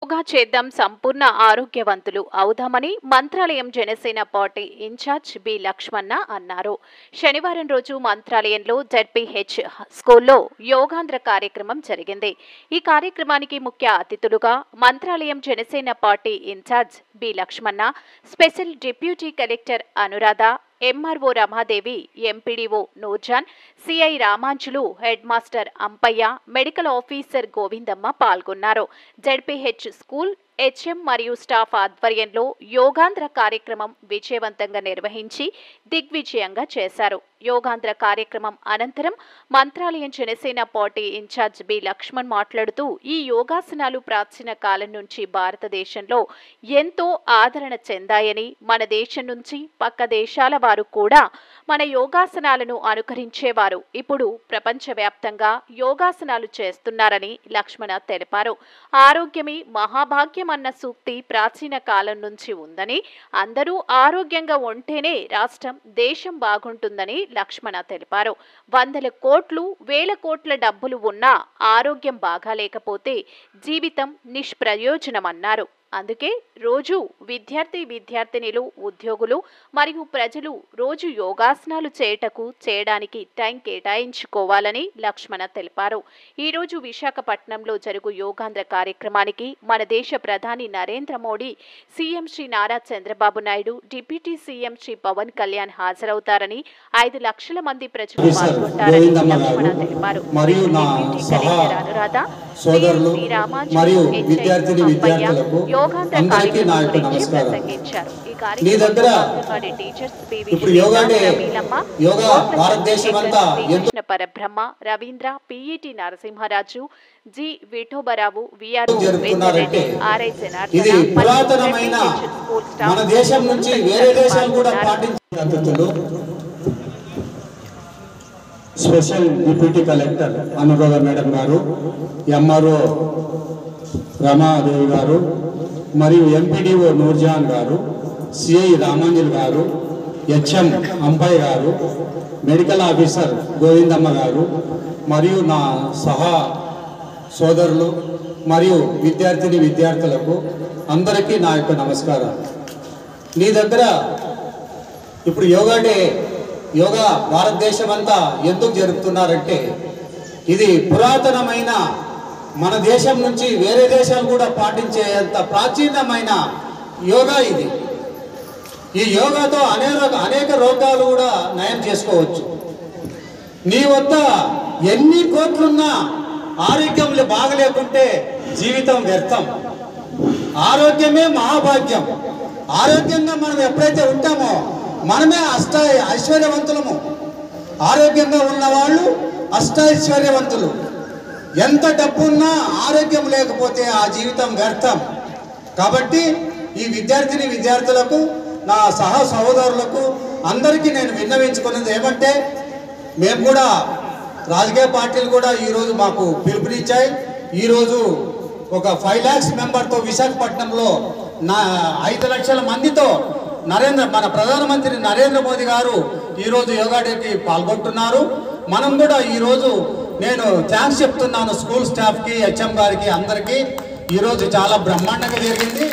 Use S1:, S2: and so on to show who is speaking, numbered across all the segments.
S1: యోగా చేద్దాం సంపూర్ణ ఆరోగ్యవంతులు అవుదామని Mantralayam Janasena party incharge B Lakshmana అన్నారు. శనివారం రోజు మంత్రాలయంలో జెడ్పీహెచ్ స్కూల్లో యోగాంధ్ర కార్యక్రమం జరిగింది. ఈ కార్యక్రమానికి ముఖ్య అతిథులుగా Mantralayam Janasena party incharge B Lakshmana, special deputy collector Anuradha, MRO Ramadevi, MPDO Noorjan, CI Ramanjulu, head master Ampayya, medical officer Govindamma పాల్గొన్నారు. జెడ్పీహెచ్ స్కూల్ హెచ్ఎం మరియు స్టాఫ్ ఆధ్వర్యంలో యోగాంధ్ర కార్యక్రమం విజయవంతంగా నిర్వహించి దిగ్విజయంగా చేశారు. యోగాంధ్ర కార్యక్రమం అనంతరం Mantralayam Janasena party incharge B Lakshman మాట్లాడుతూ, ఈ యోగాసనాలు ప్రాచీన కాలం నుంచి భారతదేశంలో ఎంతో ఆదరణ చెందాయని, మన దేశం నుంచి పక్క దేశాల వారు కూడా మన యోగాసనాలను అనుకరించేవారు ఇప్పుడు ప్రపంచవ్యాప్తంగా యోగాసనాలు చేస్తున్నారని లక్ష్మణ తెలిపారు. ఆరోగ్యమే మహాభాగ్యం అన్న సూక్తి ప్రాచీన కాలం నుంచి ఉందని, అందరూ ఆరోగ్యంగా ఉంటేనే రాష్ట్రం, దేశం బాగుంటుందని లక్ష్మణ తెలిపారు. వందల కోట్లు, వేల కోట్ల డబ్బులు ఉన్నా ఆరోగ్యం బాగాలేకపోతే జీవితం నిష్ప్రయోజనమన్నారు. అందుకే రోజు విద్యార్థినిలు, ఉద్యోగులు మరియు ప్రజలు రోజు యోగాసనాలు చేయడానికి టైం కేటాయించుకోవాలని లక్ష్మణ తెలిపారు. ఈరోజు విశాఖపట్నంలో జరుగు యోగాంధ్ర కార్యక్రమానికి మన దేశ ప్రధాని Narendra Modi, CM Shri Nara Chandrababu Naidu, deputy CM Shri Pawan Kalyan హాజరవుతారని, 5 లక్షల మంది ప్రజలు పాల్గొంటారని లక్ష్మణ తెలిపారు. డిప్యూటీ కలెక్టర్ అనురాధ,
S2: సోదరులు మరియు విద్యార్థిని విద్యార్థులకు అందరికీ నా యొక్క నమస్కారం. మీ దగ్గర ఇప్పుడు యోగా డే, యోగా భారతదేశమంతా
S1: Parabrahma, Ravindra, PET Narasimharaju, G Vithobarao, VR
S2: జరుపుతున్నారంటే ఇది పురాతనమైన మన దేశం నుంచి వేరే దేశాలు కూడా పాటించే పద్ధతులు. Special deputy collector Anuradha madam గారు, ఎంఆర్ఓ రమాదేవి గారు మరియు ఎంపీడీఓ నూర్జాన్ గారు, సిఐ రామాంజుల్ గారు, హెచ్ఎం అంపయ్య గారు, మెడికల్ ఆఫీసర్ గోవిందమ్మ గారు మరియు నా సహా సోదరులు మరియు విద్యార్థులకు అందరికీ నా యొక్క నమస్కారం. మీ దగ్గర ఇప్పుడు యోగా డే, యోగా భారతదేశం అంతా ఎందుకు జరుపుతున్నారంటే ఇది పురాతనమైన మన దేశం నుంచి వేరే దేశాలు కూడా పాటించేంత ప్రాచీనమైన యోగా ఇది. ఈ యోగాతో అనేక రోగాలు కూడా నయం చేసుకోవచ్చు. నీ వద్ద ఎన్ని కోట్లున్నా ఆరోగ్యం బాగలేకుంటే జీవితం వ్యర్థం. ఆరోగ్యమే మహాభాగ్యం. ఆరోగ్యంగా మనం ఎప్పుడైతే ఉంటామో మనమే ఐశ్వర్యవంతులము. ఆరోగ్యంగా ఉన్నవాళ్ళు అష్టైశ్వర్యవంతులు. ఎంత డబ్బున్నా ఆరోగ్యం లేకపోతే ఆ జీవితం వ్యర్థం. కాబట్టి ఈ విద్యార్థులకు, నా సహ సహోదరులకు అందరికీ నేను విన్నవించుకున్నది ఏమంటే, మేము కూడా రాజకీయ పార్టీలు కూడా ఈరోజు మాకు పిలుపునిచ్చాయి. ఈరోజు ఒక 5 lakhs మెంబర్తో విశాఖపట్నంలో 5 లక్షల మందితో మన ప్రధానమంత్రి నరేంద్ర మోదీ గారు ఈరోజు యోగా డేకి పాల్గొంటున్నారు. మనం కూడా ఈరోజు నేను థ్యాంక్స్ చెప్తున్నాను స్కూల్ స్టాఫ్కి, హెచ్ఎం గారికి, అందరికీ. ఈరోజు చాలా బ్రహ్మాండంగా జరిగింది.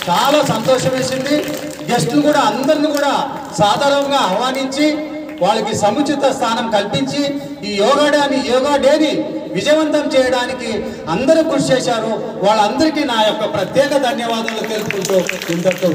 S2: చాలా సంతోషం వేసింది. గెస్టులు కూడా అందరిని కూడా సాధారణంగా ఆహ్వానించి వాళ్ళకి సముచిత స్థానం కల్పించి ఈ యోగా డేని విజయవంతం చేయడానికి అందరూ కృషి చేశారు. వాళ్ళందరికీ నా యొక్క ప్రత్యేక ధన్యవాదాలు తెలుపుకుంటూ ఇంతతో